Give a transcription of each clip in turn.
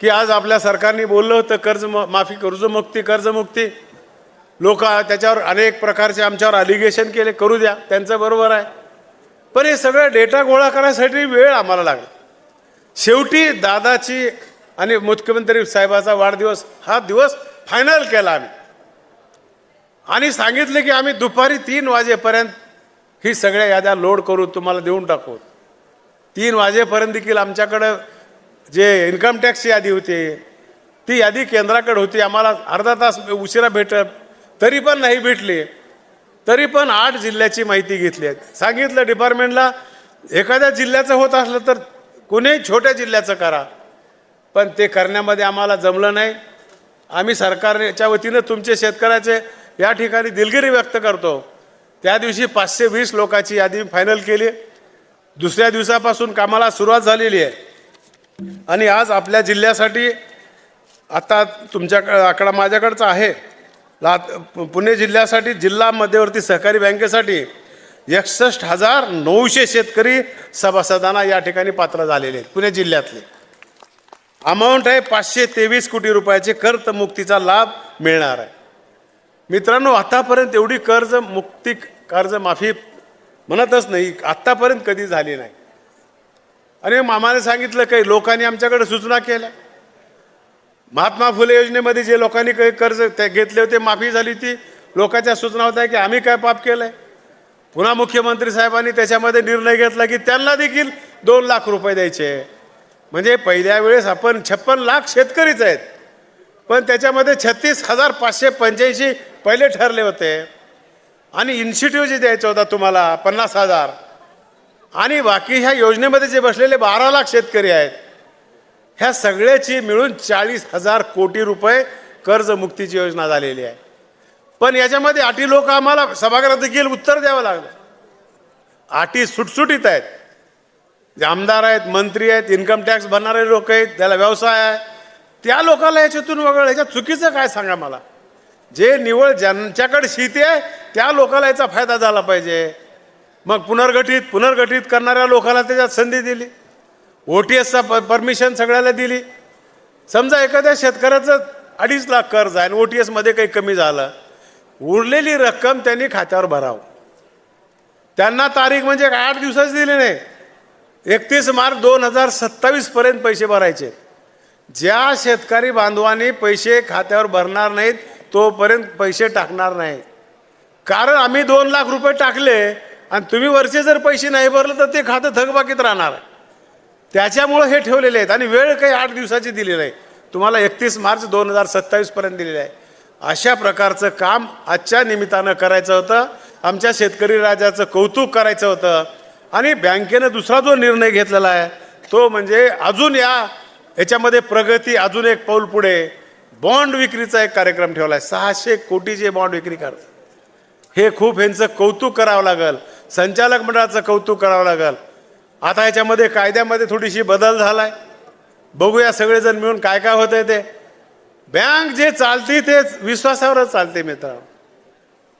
की आज आपल्या सरकारने बोललं होतं कर्जमाफी कर्जमुक्ती लोक त्याच्यावर अनेक प्रकारचे आमच्यावर अलिगेशन केले, करू द्या, त्यांचं बरोबर आहे, पण हे सगळं डेटा गोळा करण्यासाठी वेळ आम्हाला लागला. शेवटी दादाची आणि मुख्यमंत्री साहेबाचा वाढदिवस हा दिवस फायनल केला आम्ही आणि सांगितले की आम्ही दुपारी 3 वाजेपर्यंत ही सगळ्या याद्या लोड करू, तुम्हाला देऊन टाकू. 3 वाजेपर्यंत देखील आमच्याकडं जे इन्कम टॅक्सची यादी होती ती यादी केंद्राकडे होती. आम्हाला अर्धा तास उशिरा भेटत, तरी पण नाही भेटली. तरी पण 8 जिल्ह्याची माहिती घेतली आहे. सांगितलं डिपार्टमेंटला एखाद्या जिल्ह्याचं होत असलं तर कुणीही छोट्या जिल्ह्याचं करा, पण ते करण्यामध्ये आम्हाला जमलं नाही. आम्ही सरकारच्या वतीनं तुमचे शेतकऱ्याचे या ठिकाणी दिलगिरी व्यक्त करतो. त्या दिवशी 520 लोकांची यादी फायनल केली. दुसऱ्या दिवसापासून कामाला सुरुवात झालेली आहे आणि आज आपल्या जिल्ह्यासाठी आता तुमच्याकडे आकडा माझ्याकडचा आहे, पुणे जिल्ह्यासाठी जिल्हा मध्यवर्ती सहकारी बँकेसाठी 61,900 शेतकरी सभासदांना या ठिकाणी पात्र झालेले आहेत. पुणे जिल्ह्यातले अमाऊंट आहे 523 कोटी रुपयाचे कर्जमुक्तीचा लाभ मिळणार आहे. मित्रांनो, आतापर्यंत एवढी कर्जमाफी म्हणतच नाही, आत्तापर्यंत कधी झाली नाही. आणि मामाने सांगितलं काही लोकांनी आमच्याकडे सूचना केल्या. महात्मा फुले योजनेमध्ये जे लोकांनी काही कर्ज घेतले होते माफी झाली, ती लोकांच्या सूचना होत्या की आम्ही काय पाप केलंय. पुन्हा मुख्यमंत्री साहेबांनी त्याच्यामध्ये निर्णय घेतला की त्यांना देखील 2 लाख रुपये द्यायचे. म्हणजे पहिल्या वेळेस आपण 56 लाख शेतकरीच आहेत, पण त्याच्यामध्ये 36,585 पहिले ठरले होते आणि इन्स्टिट्यूट जे द्यायचं होता तुम्हाला 50,000 आणि बाकी ह्या योजनेमध्ये जे बसलेले 12 लाख शेतकरी आहेत, ह्या सगळ्याची मिळून 40,000 कोटी रुपये कर्जमुक्तीची योजना झालेली आहे. पण याच्यामध्ये अटी लोक आम्हाला सभागृहात देखील उत्तर द्यावं लागलं. अटी सुटसुटीत आहेत. जे आमदार आहेत, मंत्री आहेत, इन्कम टॅक्स भरणारे लोक आहेत, त्याला व्यवसाय आहे, त्या लोकांना याच्यातून वगळलं. याच्यात चुकीचं काय सांगा मला. जे निवळ ज्यांच्याकडे शेती आहे त्या लोकांना याचा फायदा झाला पाहिजे. मग पुनर्गठित करणाऱ्या लोकांना त्याच्यात संधी दिली. OTSचा परमिशन सगळ्याला दिली. समजा एखाद्या शेतकऱ्याचं 2.5 लाख कर्ज आहे आणि OTS मध्ये काही कमी झालं, उरलेली रक्कम त्यांनी खात्यावर भरावं. त्यांना तारीख म्हणजे 8 दिवसाची दिली नाही, 31 मार्च 2027 पर्यंत पैसे भरायचे. ज्या शेतकरी बांधवांनी पैसे खात्यावर भरणार नाहीत तोपर्यंत पैसे टाकणार नाही. कारण आम्ही 2 लाख रुपये टाकले आणि तुम्ही वर्षे जर पैसे नाही भरले तर ते खातं थकबाकीत राहणार. त्याच्यामुळे हे ठेवलेले आहेत आणि वेळ काही 8 दिवसाची दिली नाही, तुम्हाला 31 मार्च 2027 पर्यंत दिलेलं आहे. अशा प्रकारचं काम आजच्या निमित्तानं करायचं होतं. आमच्या शेतकरी राजाचं कौतुक करायचं होतं. आणि बँकेनं दुसरा जो निर्णय घेतलेला आहे तो म्हणजे अजून याच्यामध्ये प्रगती, अजून एक पाऊल पुढे, बॉन्ड विक्रीचा एक कार्यक्रम ठेवला आहे. 600 कोटीचे बॉन्ड विक्री करतात. हे खूप ह्यांचं कौतुक करावं लागेल, संचालक मंडळाचं कौतुक करावं लागेल. आता ह्याच्यामध्ये कायद्यामध्ये थोडीशी बदल झालाय, बघूया सगळेजण मिळून काय काय होतंय. ते बँक जे चालते ते विश्वासावरच चालते. मित्रांनो,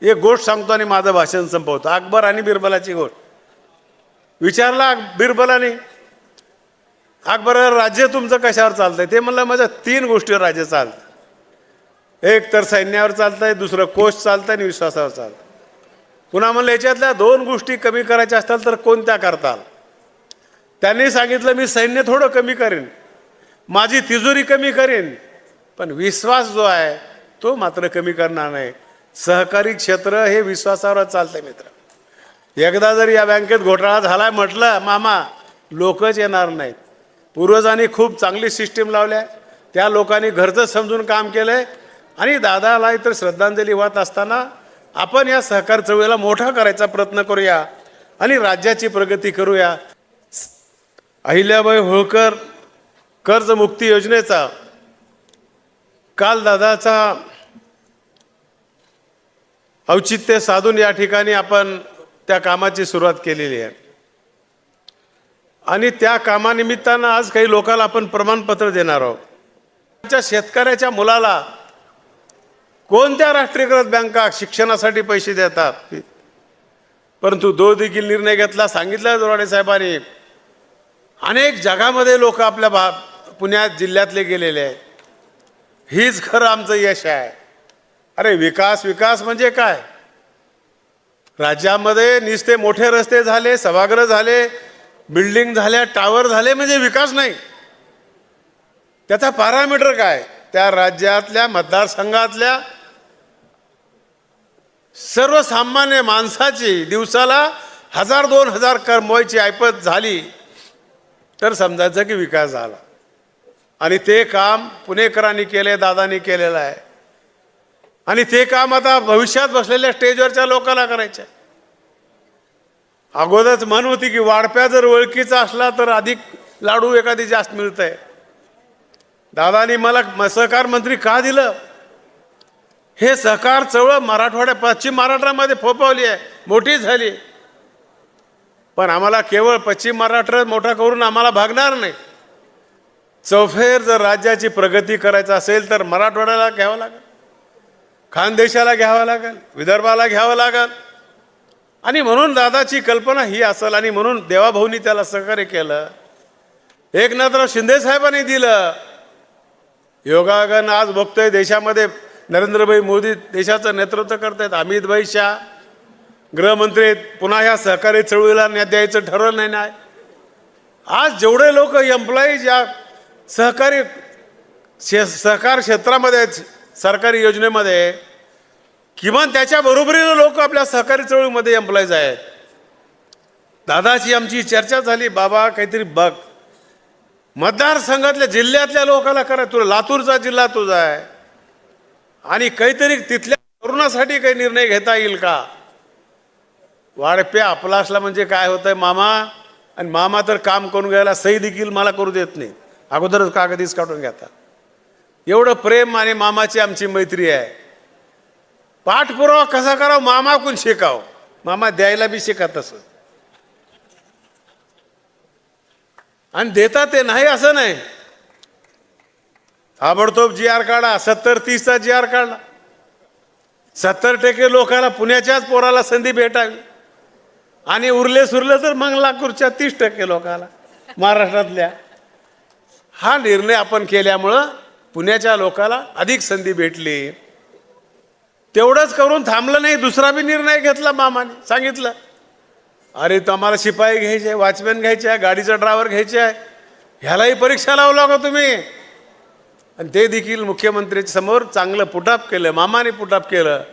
एक गोष्ट सांगतो आणि माझं भाषण संपवतो. अकबर आणि बिरबलाची गोष्ट विचारला बिरबलाने, अकबर राज्य तुमचं कशावर चालतंय? ते म्हणलं माझ्या 3 गोष्टीवर राज्य चालतं. एक तर सैन्यावर चालतंय, दुसरं कोष चालतंय आणि विश्वासावर चालतं. पुन्हा म्हणलं याच्यातल्या 2 गोष्टी कमी करायच्या असतात तर कोणत्या करताल? त्यांनी सांगितलं मी सैन्य थोडं कमी करेन, माझी तिजोरी कमी करेन, पण विश्वास जो आहे तो मात्र कमी करणार नाही. सहकारी क्षेत्र हे विश्वासावरच चालतंय. मित्र, एकदा जर या बँकेत घोटाळा झालाय म्हटलं मामा, लोकच येणार नाहीत. पूर्वजांनी खूप चांगली सिस्टीम लावल्या, त्या लोकांनी घरचं समजून काम केलंय आणि दादाला इतर श्रद्धांजली वाहत असताना आपण या सहकार चळवळीला मोठा करायचा प्रयत्न करूया आणि राज्याची प्रगती करूया. अहिल्याबाई होळकर कर्जमुक्ती योजनेचा काल दादाचा औचित्य साधून या ठिकाणी आपण त्या कामाची सुरुवात केलेली आहे आणि त्या कामानिमित्तानं आज काही लोकांना आपण प्रमाणपत्र देणार आहोत. शेतकऱ्याच्या मुलाला कोणत्या राष्ट्रीयकृत बँका शिक्षणासाठी पैसे देतात, परंतु देखील निर्णय घेतला. सांगितलं जोराडे साहेबांनी, अनेक जगामध्ये लोक आपल्या पुण्यात जिल्ह्यातले गेलेले आहेत. हीच खरं आमचं यश आहे. अरे विकास विकास म्हणजे काय? राज्यामध्ये नुसते मोठे रस्ते झाले, सभागृह झाले, बिल्डिंग झाल्या, टावर झाले म्हणजे विकास नाही. त्याचा पॅरामीटर काय? त्या राज्यातल्या मतदारसंघातल्या सर्वसामान्य माणसाची दिवसाला 1000-2000 कमवायची ऐपत झाली तर समजायचं की विकास झाला. आणि ते काम पुणेकरांनी केले, दादांनी केलेलं आहे. आणि ते काम आता भविष्यात बसलेल्या स्टेजवरच्या लोकांना करायचं आहे. अगोदरच म्हण होती की वाढप्या जर ओळखीचा असला तर अधिक लाडू एखादी जास्त मिळतंय. दादानी मला सहकार मंत्री का दिलं? हे सहकार चळवळ मराठवाड्या पश्चिम महाराष्ट्रामध्ये फोफावली आहे, मोठी झाली. पण आम्हाला केवळ पश्चिम महाराष्ट्र मोठा करून आम्हाला भागणार नाही. चौफेर जर राज्याची प्रगती करायचं असेल तर मराठवाड्याला घ्यावं लागेल, खानदेशाला घ्यावं लागेल, विदर्भाला घ्यावं लागेल. आणि म्हणून दादाची कल्पना ही असेल आणि म्हणून देवाभाऊनी त्याला सहकार्य केलं. एकनाथराव शिंदे साहेबांनी दिलं. योगागन आज बघतोय देशामध्ये नरेंद्रभाई मोदी देशाचं नेतृत्व करतायत. अमितभाई शाह गृहमंत्री आहेत. पुन्हा ह्या सहकारी चळवळीला न्याय द्यायचं ठरवलं नाही ना. आज जेवढे लोक एम्प्लॉईज या सहकार क्षेत्रामध्ये आहेत, सरकारी योजनेमध्ये, किमान त्याच्या बरोबरीने लोक आपल्या सहकारी चळवळीमध्ये एम्प्लॉईज आहेत. दादाची आमची चर्चा झाली, बाबा काहीतरी बघ, मतदारसंघातल्या जिल्ह्यातल्या लोकांना करा. तुला लातूरचा जिल्हा तुझा आहे आणि काहीतरी तिथल्या तरुणासाठी काही निर्णय घेता येईल का? वाढप्या आपला असला म्हणजे काय होतंय मामा, आणि मामा तर काम करून घ्यायला सही देखील मला करू देत नाही, अगोदरच कागदीच काढून घेतात. एवढं प्रेम आणि मामाची आमची मैत्री आहे. पाठपुरावा कसा करावा मामा कोण शिकाव, मामा द्यायला बी शिकत असं. आणि देतात ते नाही असं नाही. ताबडतोब GR काढा, 70-30चा GR काढला. 70% लोकांना पुण्याच्याच पोराला संधी भेटावी आणि उरले सुरले तर मग लातूरच्या 30% लोकांना महाराष्ट्रातल्या. हा निर्णय आपण केल्यामुळं पुण्याच्या लोकांना अधिक संधी भेटली. तेवढंच करून थांबलं नाही, दुसरा बी निर्णय घेतला मामाने. सांगितलं अरे तुम्हाला शिपाई घ्यायचे, वॉचमॅन घ्यायचे आहे, गाडीचा ड्रायव्हर घ्यायचे आहे, ह्यालाही परीक्षा लावला का तुम्ही? आणि ते देखील मुख्यमंत्र्यांच्या समोर चांगलं पुटअप केलं, मामाने पुटअप केलं.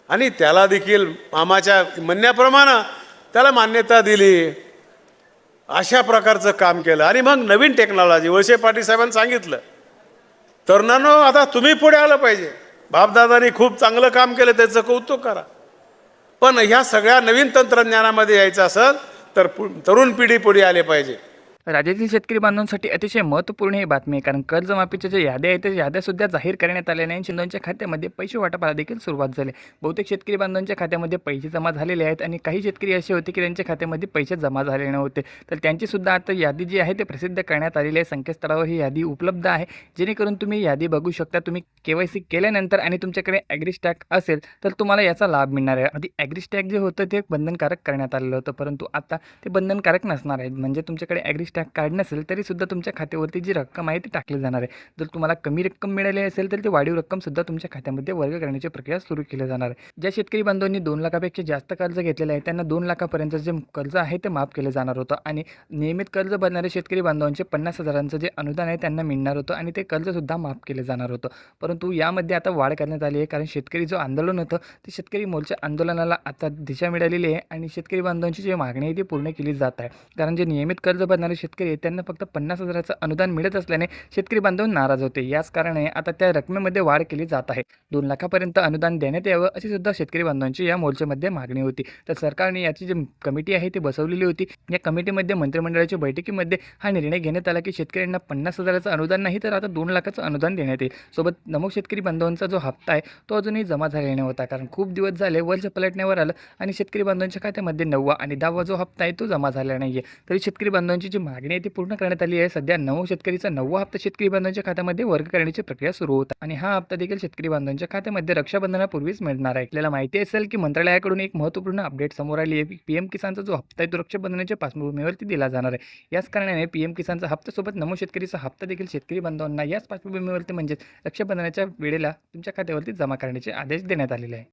आणि त्याला देखील मामाच्या म्हणण्याप्रमाणे त्याला मान्यता दिली. अशा प्रकारचं काम केलं. आणि मग नवीन टेक्नॉलॉजी वळसे पाटील साहेबांनी सांगितलं, तरुणांनो आता तुम्ही पुढे आलं पाहिजे. बापदादांनी खूप चांगलं काम केलं, त्याचं कौतुक करा. पण ह्या सगळ्या नवीन तंत्रज्ञानामध्ये यायचं असेल तर तरुण पिढी पुढे आले पाहिजे. राज्यातील शेतकरी बांधवांसाठी अतिशय महत्त्वपूर्ण ही बातमी आहे, कारण कर्जमाफीच्या ज्या याद्या आहेत त्या याद्यासुद्धा जाहीर करण्यात आल्या नाही. शिंदेच्या खात्यामध्ये पैसे वाटपाला देखील सुरुवात झाली. बहुतेक शेतकरी बांधवांच्या खात्यामध्ये पैसे जमा झालेले आहेत आणि काही शेतकरी असे होते की त्यांच्या खात्यामध्ये पैसे जमा झालेले नव्हते. तर त्यांचीसुद्धा आता यादी जी आहे ते प्रसिद्ध करण्यात आलेली आहे. संकेतस्थळावर ही यादी उपलब्ध आहे, जेणेकरून तुम्ही यादी बघू शकता. तुम्ही KYC केल्यानंतर आणि तुमच्याकडे ॲग्रिस्टॅग असेल तर तुम्हाला याचा लाभ मिळणार आहे. आधी ॲग्रिस्टॅग जे होतं ते बंधनकारक करण्यात आलेलं होतं, परंतु आता ते बंधनकारक नसणार आहे. म्हणजे तुमच्याकडे ॲग्रिस्टॅग कार्ड नसेल तरी सुद्धा तुमच्या खात्यावरती जी रक्कम आहे ती टाकली जाणार आहे. जर तुम्हाला कमी रक्कम मिळाली असेल तर ती वाढीव रक्कमसुद्धा तुमच्या खात्यामध्ये वर्ग करण्याची प्रक्रिया सुरू केली जाणार आहे. ज्या शेतकरी बांधवांनी 2 लाखापेक्षा जास्त कर्ज घेतलेलं आहे त्यांना 2 लाखापर्यंत जे कर्ज आहे ते माफ केले जाणार होतं. आणि नियमित कर्ज भरणारे शेतकरी बांधवांचे 50,000चं जे अनुदान आहे त्यांना मिळणार होतं आणि ते कर्जसुद्धा माफ केले जाणार होतं. परंतु यामध्ये आता वाढ करण्यात आली आहे, कारण शेतकरी जो आंदोलन होतं ते शेतकरी मोर्चा आंदोलनाला आता दिशा मिळालेली आहे आणि शेतकरी बांधवांची जी मागणी आहे ती पूर्ण केली जात आहे. कारण जे नियमित कर्ज भरणारे शेतकरी आहेत त्यांना फक्त 50,000चं अनुदान मिळत असल्याने शेतकरी बांधव नाराज होते. याच कारणाने आता त्या रकमेमध्ये वाढ केली जात आहे. 2 लाखापर्यंत अनुदान देण्यात यावं अशी सुद्धा शेतकरी बांधवांची या मोर्चामध्ये मागणी होती. तर सरकारने याची जी कमिटी आहे ती बसवलेली होती. या कमिटीमध्ये मंत्रिमंडळाच्या बैठकीमध्ये हा निर्णय घेण्यात आला की शेतकऱ्यांना 50,000चं अनुदान नाही तर आता 2 लाखाचं अनुदान देण्यात येईल. सोबत नमो शेतकरी बांधवांचा जो हप्ता आहे तो अजूनही जमा झालेला नव्हता, कारण खूप दिवस झाले वर्ष पलटण्यावर आलं आणि शेतकरी बांधवांच्या खात्यामध्ये 9वा आणि 10वा जो हप्ता आहे तो जमा झालेला नाही आहे. तरी शेतकरी बांधवांची जी मागणी आहे ती पूर्ण करण्यात आली आहे. सध्या 9 शेतकरीचा 9वा हप्ता शेतकरी बांधवांच्या खात्यामध्ये वर्ग करण्याची प्रक्रिया सुरू होत आणि हा हप्ता देखील शेतकरी बांधवांच्या खात्यामध्ये रक्षाबंधनापूर्वीच मिळणार आहे. आपल्याला माहिती असेल की मंत्रालयाकडून एक महत्त्वपूर्ण अपडेट समोर आली आहे. पीएम किसानचा जो हप्ता आहे तो रक्षाबंधनाच्या पार्श्वभूमीवरती दिला जाणार आहे. याच कारणाने पीएम किसानचा हप्त्यासोबत नमो शेतकरीचा हप्ता देखील शेतकरी बांधवांना याच पार्श्वभूमीवरती म्हणजेच रक्षाबंधनाच्या वेळेला तुमच्या खात्यावरती जमा करण्याचे आदेश देण्यात आलेले आहे.